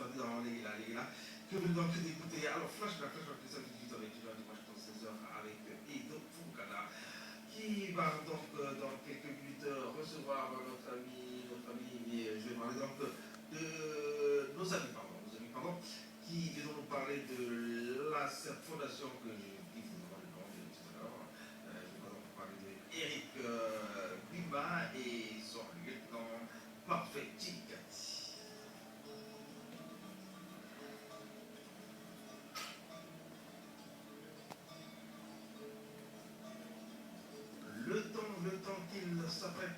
entendu dans les là, que vous donc d'écouter. Alors, flashback, les amis du temps, étudiants dimanche dans 16h avec Edo Fukada, qui va donc dans quelques minutes recevoir notre ami, je vais parler donc de nos amis, pardon, qui viennent nous parler de cette fondation que je vous demande le nom tout à l'heure. Je vais donc parler de Eric Bima et son lieutenant Parfait Ticati. Le temps qu'il s'apprête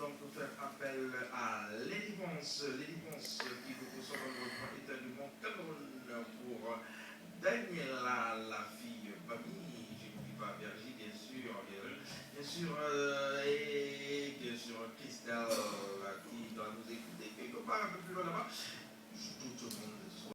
donc faire appel à Lady Ponce qui vous reçoit dans le point étalement Cameroun pour Daniela, la fille Bami, je n'oublie pas Virginie, bien sûr, et bien sûr Christelle qui doit nous écouter quelque part un peu plus loin là-bas. Tout le monde le soit.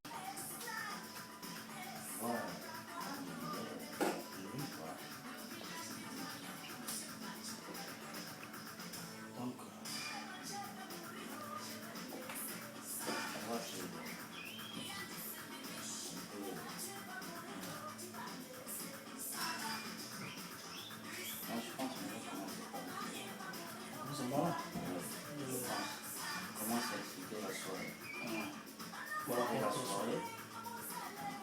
Comment s'expliquer la soirée? La soirée,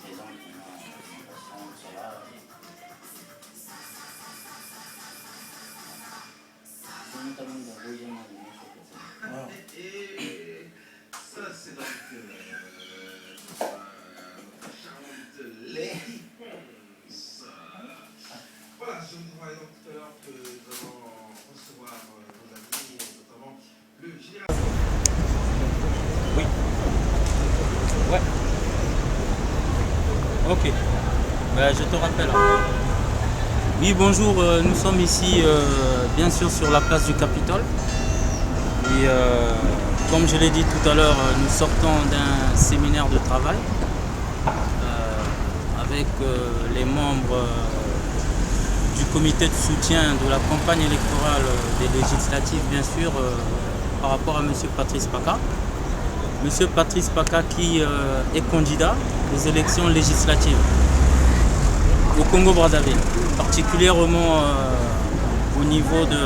les gens qui sont là. C'est notamment le deuxième année. Et ça, c'est donc notre charmante Lady Ponce. Voilà, je vous disais donc tout à l'heure que nous allons recevoir nos amis, notamment le général. Oui. Ouais. Ok. Ben, je te rappelle. Oui, bonjour. Nous sommes ici, bien sûr, sur la place du Capitole. Et comme je l'ai dit tout à l'heure, nous sortons d'un séminaire de travail avec les membres du comité de soutien de la campagne électorale des législatives, bien sûr, par rapport à M. Patrice Paka. M. Patrice Paka qui est candidat aux élections législatives au Congo-Brazzaville, particulièrement au niveau de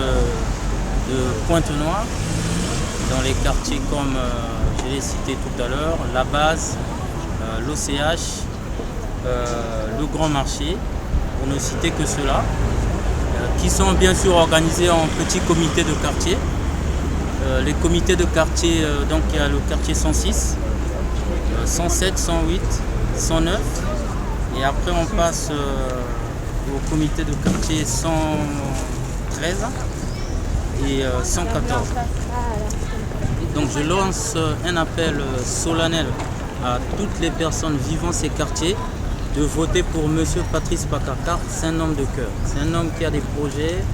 Pointe-Noire, dans les quartiers comme je l'ai cité tout à l'heure, la base, l'OCH, le Grand Marché, pour ne citer que ceux-là, qui sont bien sûr organisés en petits comités de quartier. Les comités de quartier, donc il y a le quartier 106, 107, 108, 109, et après on passe au comité de quartier 113 et 114. Donc je lance un appel solennel à toutes les personnes vivant ces quartiers de voter pour M. Patrice Paka, car c'est un homme de cœur, c'est un homme qui a des projets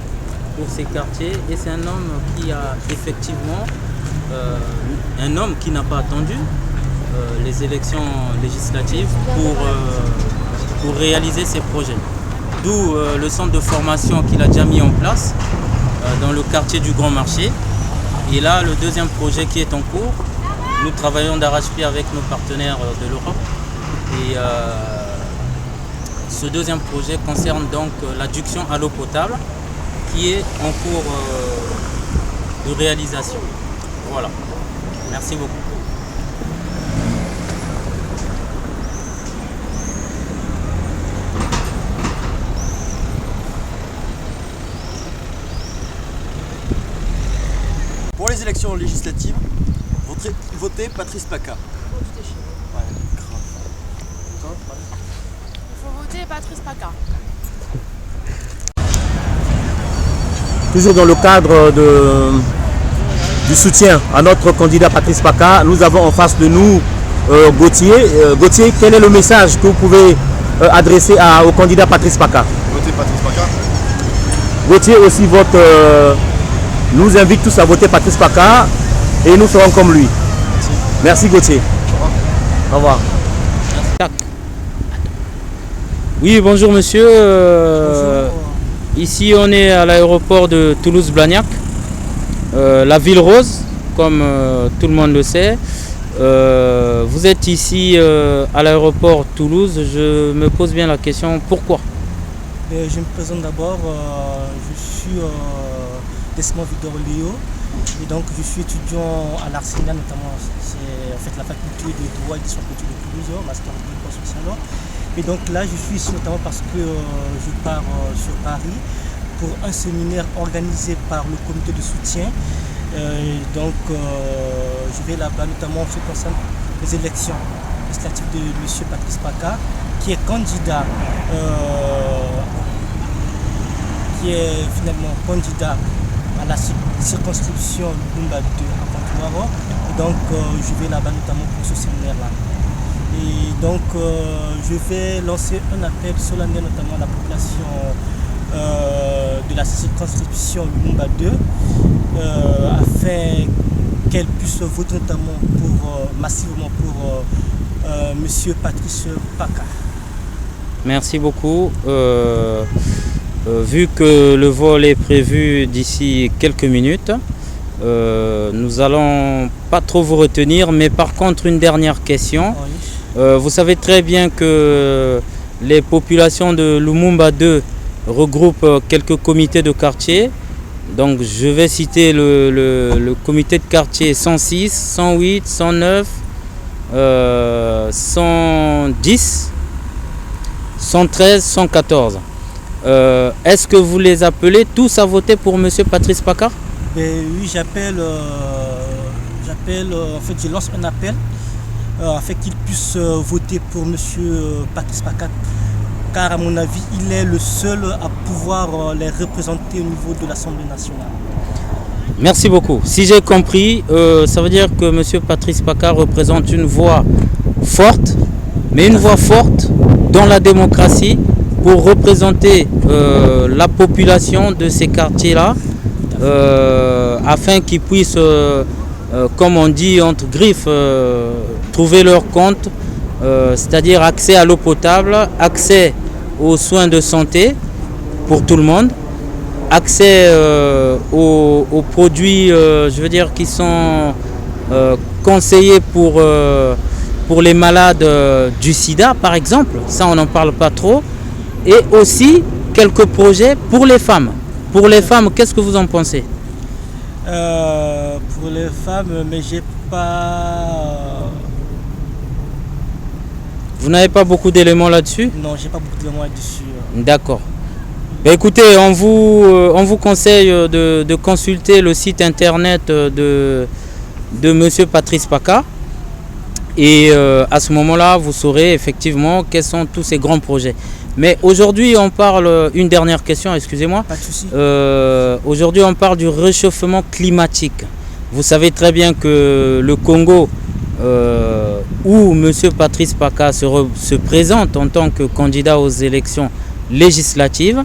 pour ces quartiers et c'est un homme qui a effectivement, un homme qui n'a pas attendu les élections législatives pour réaliser ses projets. D'où le centre de formation qu'il a déjà mis en place dans le quartier du Grand Marché. Et là, le deuxième projet qui est en cours, nous travaillons d'arrache-pied avec nos partenaires de l'Europe. Et ce deuxième projet concerne donc l'adduction à l'eau potable qui est en cours de réalisation. Voilà. Merci beaucoup. Pour les élections législatives, votez Patrice Paka. Ouais, grave. Il faut voter Patrice Paka. Toujours dans le cadre du soutien à notre candidat Patrice Paka, nous avons en face de nous Gauthier. Gauthier, quel est le message que vous pouvez adresser au candidat Patrice Paka? Votez Patrice Paka. Gauthier aussi vote, nous invite tous à voter Patrice Paka et nous serons comme lui. Merci Gauthier. Au revoir. Oui, bonjour monsieur. Bonjour. Ici on est à l'aéroport de Toulouse-Blagnac, la ville rose, comme tout le monde le sait. Vous êtes ici à l'aéroport Toulouse. Je me pose bien la question, pourquoi? Je me présente d'abord, je suis Desmond Vidor Léo et donc je suis étudiant à l'Arsenal, notamment c'est en fait la faculté de droit et de politique de Toulouse, master de droit social. Et donc là je suis ici notamment parce que je pars sur Paris pour un séminaire organisé par le comité de soutien. Donc je vais là-bas notamment en ce qui concerne les élections législatives de M. Patrice Paca, qui est candidat, finalement candidat à la circonscription Lumumba 2 à Pointe-Noire. Donc je vais là-bas notamment pour ce séminaire-là. Et donc je vais lancer un appel solennel notamment à la population de la circonscription Lumumba 2 afin qu'elle puisse voter notamment massivement pour M. Patrice Paca. Merci beaucoup. Vu que le vol est prévu d'ici quelques minutes, nous allons pas trop vous retenir, mais par contre une dernière question. Oui. Vous savez très bien que les populations de Lumumba 2 regroupent quelques comités de quartier. Donc je vais citer le comité de quartier 106, 108, 109, 110, 113, 114. Est-ce que vous les appelez tous à voter pour M. Patrice Paca? Oui, j'appelle, en fait je lance un appel afin qu'ils puissent voter pour M. Patrice Paca, car à mon avis il est le seul à pouvoir les représenter au niveau de l'Assemblée nationale. Merci beaucoup. Si j'ai compris, ça veut dire que M. Patrice Paca représente une voix forte, mais une voix forte dans la démocratie pour représenter la population de ces quartiers-là, afin qu'ils puissent, comme on dit entre griffes, trouver leur compte, c'est-à-dire accès à l'eau potable, accès aux soins de santé pour tout le monde, accès aux produits, je veux dire, qui sont conseillés pour les malades du sida, par exemple. Ça, on n'en parle pas trop. Et aussi quelques projets pour les femmes. Pour les femmes, qu'est-ce que vous en pensez? Pour les femmes, mais j'ai pas... Vous n'avez pas beaucoup d'éléments là-dessus? Non, j'ai pas beaucoup d'éléments là-dessus. D'accord. Écoutez, on vous conseille de consulter le site internet de M. Patrice Paca. Et à ce moment-là, vous saurez effectivement quels sont tous ces grands projets. Mais aujourd'hui, on parle, une dernière question, excusez-moi. Pas de souci. Aujourd'hui, on parle du réchauffement climatique. Vous savez très bien que le Congo, où M. Patrice Paca se présente en tant que candidat aux élections législatives,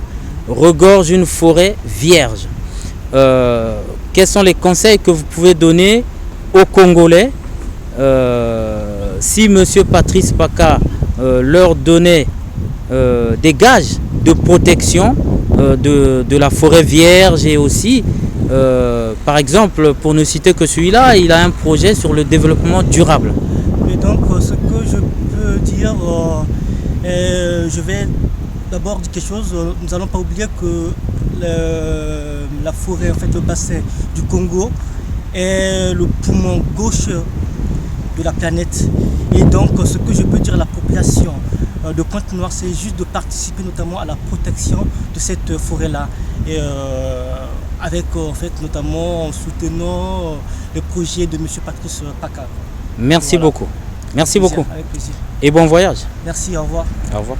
regorge une forêt vierge. Quels sont les conseils que vous pouvez donner aux Congolais si M. Patrice Paca leur donnait des gages de protection de la forêt vierge, et aussi, par exemple, pour ne citer que celui-là, il a un projet sur le développement durable. Et donc, ce que je peux dire, je vais d'abord dire quelque chose. Nous n'allons pas oublier que la forêt, en fait, le bassin du Congo est le poumon gauche de la planète. Et donc, ce que je peux dire à la population de Pointe-Noire, c'est juste de participer notamment à la protection de cette forêt-là. Et avec, en fait, notamment en soutenant le projet de M. Patrice Paca. Merci beaucoup. Merci beaucoup. Avec plaisir. Et bon voyage. Merci, au revoir. Au revoir.